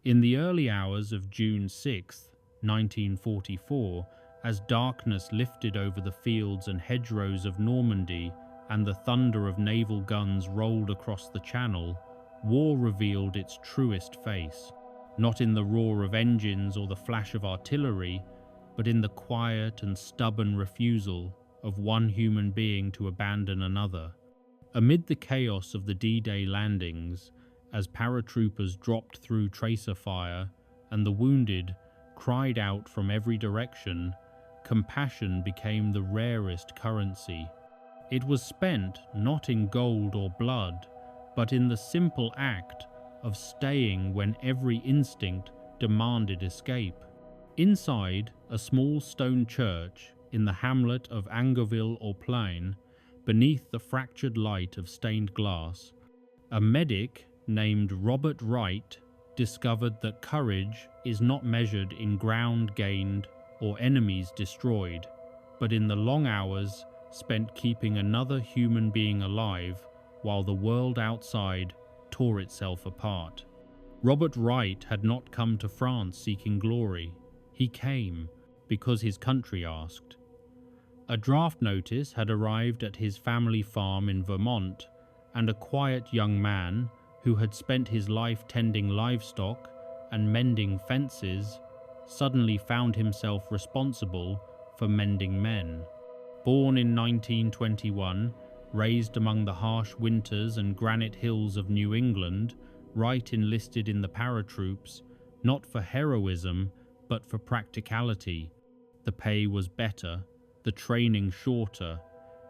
In the early hours of June 6, 1944, as darkness lifted over the fields and hedgerows of Normandy and the thunder of naval guns rolled across the Channel, war revealed its truest face, not in the roar of engines or the flash of artillery, but in the quiet and stubborn refusal of one human being to abandon another. Amid the chaos of the D-Day landings, as paratroopers dropped through tracer fire and the wounded cried out from every direction, compassion became the rarest currency. It was spent not in gold or blood, but in the simple act of staying when every instinct demanded escape. Inside a small stone church in the hamlet of Angoville-au-Plain, beneath the fractured light of stained glass, a medic named Robert Wright discovered that courage is not measured in ground gained or enemies destroyed, but in the long hours spent keeping another human being alive while the world outside tore itself apart. Robert Wright had not come to France seeking glory. He came because his country asked. A draft notice had arrived at his family farm in Vermont, and a quiet young man who had spent his life tending livestock and mending fences suddenly found himself responsible for mending men. Born in 1921, raised among the harsh winters and granite hills of New England, Wright enlisted in the paratroops, not for heroism, but for practicality. The pay was better, the training shorter,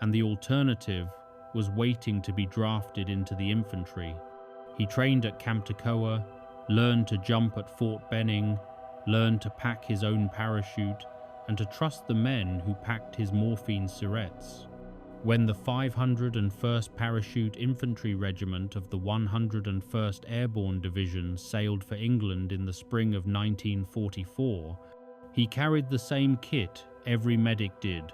and the alternative was waiting to be drafted into the infantry. He trained at Camp Toccoa, learned to jump at Fort Benning, learned to pack his own parachute, and to trust the men who packed his morphine syrettes. When the 501st Parachute Infantry Regiment of the 101st Airborne Division sailed for England in the spring of 1944, he carried the same kit every medic did: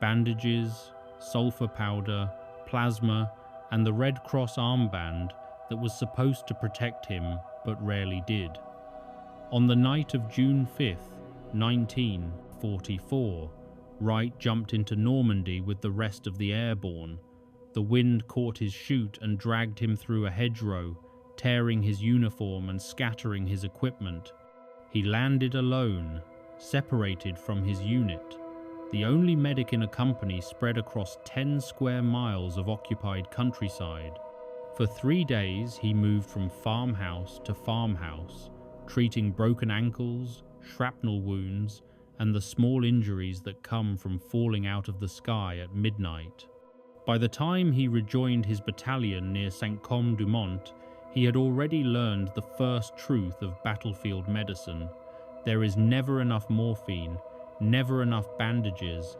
bandages, sulfur powder, plasma, and the Red Cross armband that was supposed to protect him but rarely did. On the night of June 5th, 1944, Wright jumped into Normandy with the rest of the airborne. The wind caught his chute and dragged him through a hedgerow, tearing his uniform and scattering his equipment. He landed alone, separated from his unit, the only medic in a company spread across 10 square miles of occupied countryside. For 3 days he moved from farmhouse to farmhouse, treating broken ankles, shrapnel wounds, and the small injuries that come from falling out of the sky at midnight. By the time he rejoined his battalion near Saint-Côme-du-Mont, he had already learned the first truth of battlefield medicine. There is never enough morphine, never enough bandages,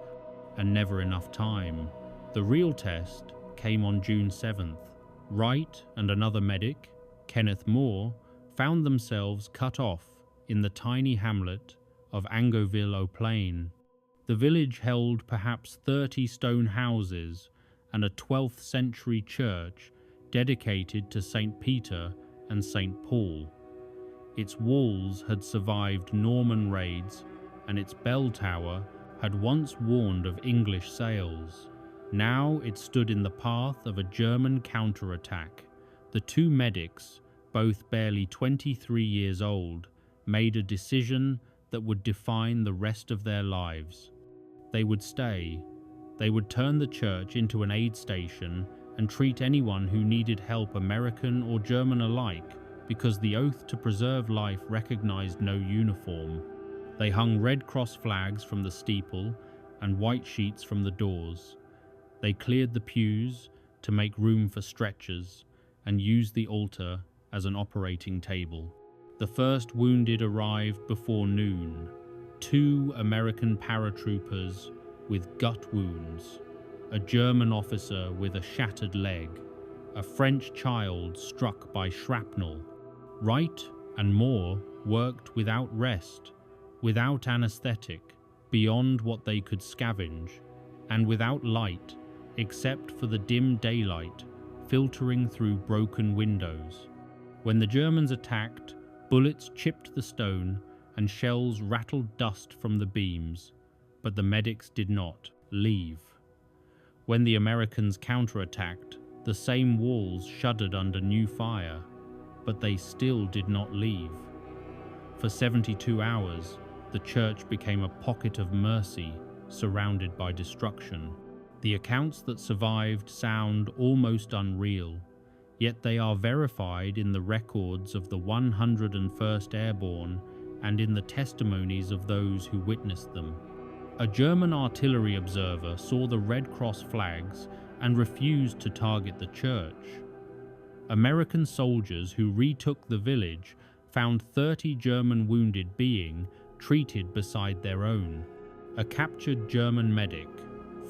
and never enough time. The real test came on June 7th. Wright and another medic, Kenneth Moore, found themselves cut off in the tiny hamlet of Angoville-au-Plain. The village held perhaps 30 stone houses and a 12th century church dedicated to St. Peter and St. Paul. Its walls had survived Norman raids, and its bell tower had once warned of English sails. Now it stood in the path of a German counterattack. The two medics, both barely 23 years old, made a decision that would define the rest of their lives. They would stay. They would turn the church into an aid station and treat anyone who needed help, American or German alike, because the oath to preserve life recognized no uniform. They hung Red Cross flags from the steeple and white sheets from the doors. They cleared the pews to make room for stretchers and used the altar as an operating table. The first wounded arrived before noon. 2 American paratroopers with gut wounds, a German officer with a shattered leg, a French child struck by shrapnel. Wright and Moore worked without rest, without anesthetic, beyond what they could scavenge, and without light except for the dim daylight filtering through broken windows. When the Germans attacked, Bullets chipped the stone and shells rattled dust from the beams, but the medics did not leave. When the Americans counterattacked, the same walls shuddered under new fire, but they still did not leave. For 72 hours, the church became a pocket of mercy, surrounded by destruction. The accounts that survived sound almost unreal, yet they are verified in the records of the 101st Airborne and in the testimonies of those who witnessed them. A German artillery observer saw the Red Cross flags and refused to target the church. American soldiers who retook the village found 30 German wounded being treated beside their own. A captured German medic,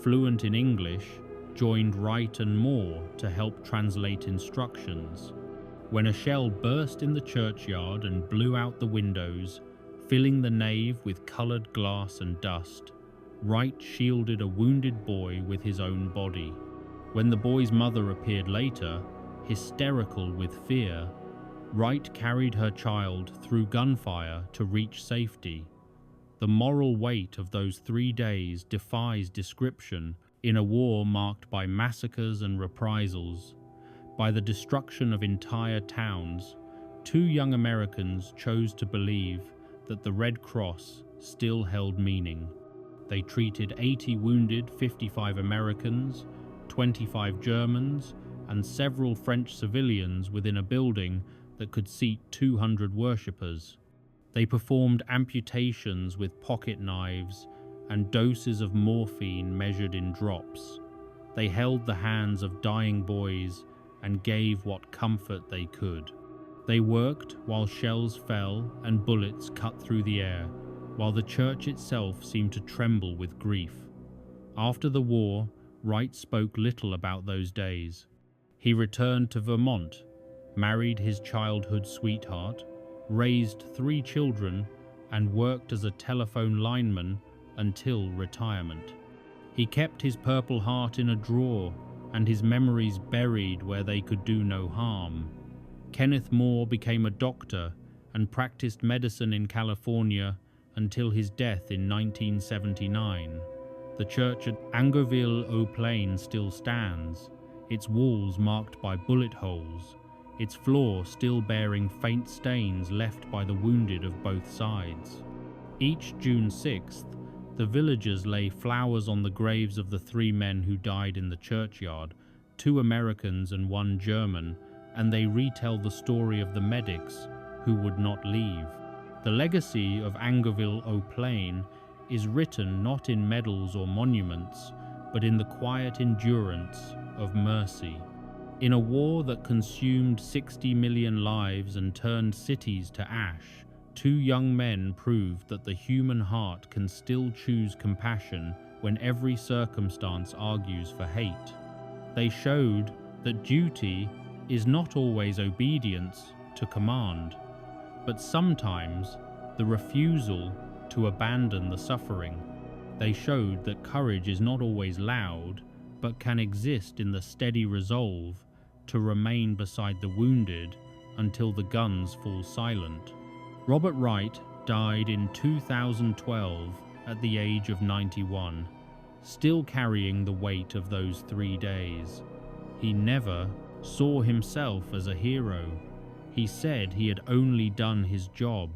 fluent in English, joined Wright and Moore to help translate instructions. When a shell burst in the churchyard and blew out the windows, filling the nave with coloured glass and dust, Wright shielded a wounded boy with his own body. When the boy's mother appeared later, hysterical with fear, Wright carried her child through gunfire to reach safety. The moral weight of those 3 days defies description in a war marked by massacres and reprisals. By the destruction of entire towns, 2 young Americans chose to believe that the Red Cross still held meaning. They treated 80 wounded, 55 Americans, 25 Germans, and several French civilians within a building that could seat 200 worshippers. They performed amputations with pocket knives and doses of morphine measured in drops. They held the hands of dying boys and gave what comfort they could. They worked while shells fell and bullets cut through the air, while the church itself seemed to tremble with grief. After the war, Wright spoke little about those days. He returned to Vermont, married his childhood sweetheart, raised 3 children, and worked as a telephone lineman until retirement. He kept his Purple Heart in a drawer and his memories buried where they could do no harm. Kenneth Moore became a doctor and practiced medicine in California until his death in 1979. The church at Angoville-au-Plain still stands, its walls marked by bullet holes, its floor still bearing faint stains left by the wounded of both sides. Each June 6th, the villagers lay flowers on the graves of the 3 men who died in the churchyard, 2 Americans and 1 German, and they retell the story of the medics who would not leave. The legacy of Angoville-au-Plain is written not in medals or monuments, but in the quiet endurance of mercy. In a war that consumed 60 million lives and turned cities to ash, 2 young men proved that the human heart can still choose compassion when every circumstance argues for hate. They showed that duty is not always obedience to command, but sometimes the refusal to abandon the suffering. They showed that courage is not always loud, but can exist in the steady resolve to remain beside the wounded until the guns fall silent. Robert Wright died in 2012 at the age of 91, still carrying the weight of those 3 days. He never saw himself as a hero. He said he had only done his job.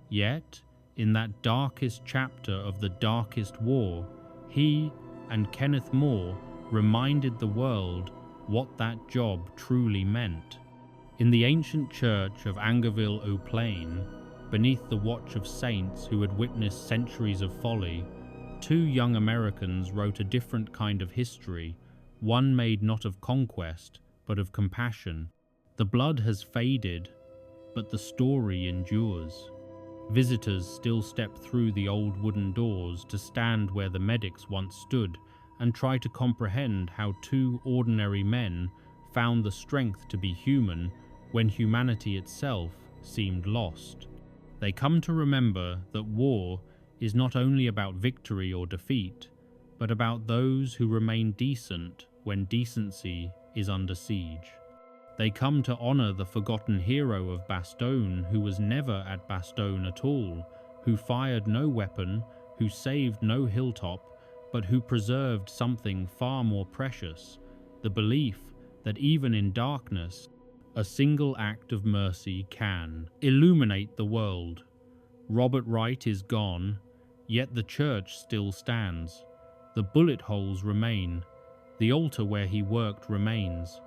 Yet, in that darkest chapter of the darkest war, he and Kenneth Moore reminded the world what that job truly meant. In the ancient church of Angoville-au-Plain, beneath the watch of saints who had witnessed centuries of folly, 2 young Americans wrote a different kind of history, one made not of conquest, but of compassion. The blood has faded, but the story endures. Visitors still step through the old wooden doors to stand where the medics once stood and try to comprehend how 2 ordinary men found the strength to be human when humanity itself seemed lost. They come to remember that war is not only about victory or defeat, but about those who remain decent when decency is under siege. They come to honor the forgotten hero of Bastogne, who was never at Bastogne at all, who fired no weapon, who saved no hilltop, but who preserved something far more precious, the belief that even in darkness, a single act of mercy can illuminate the world. Robert Wright is gone, yet the church still stands. The bullet holes remain. The altar where he worked remains.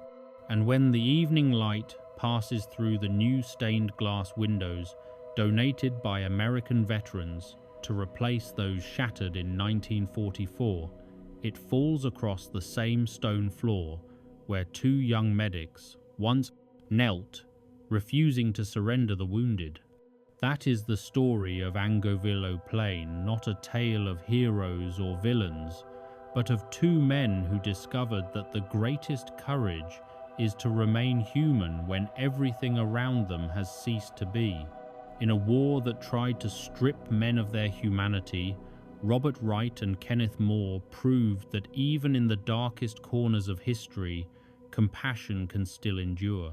And when the evening light passes through the new stained glass windows donated by American veterans to replace those shattered in 1944, it falls across the same stone floor where two young medics once knelt, refusing to surrender the wounded. That is the story of Angoville-au-Plain, not a tale of heroes or villains, but of two men who discovered that the greatest courage is to remain human when everything around them has ceased to be. In a war that tried to strip men of their humanity, Robert Wright and Kenneth Moore proved that even in the darkest corners of history, compassion can still endure.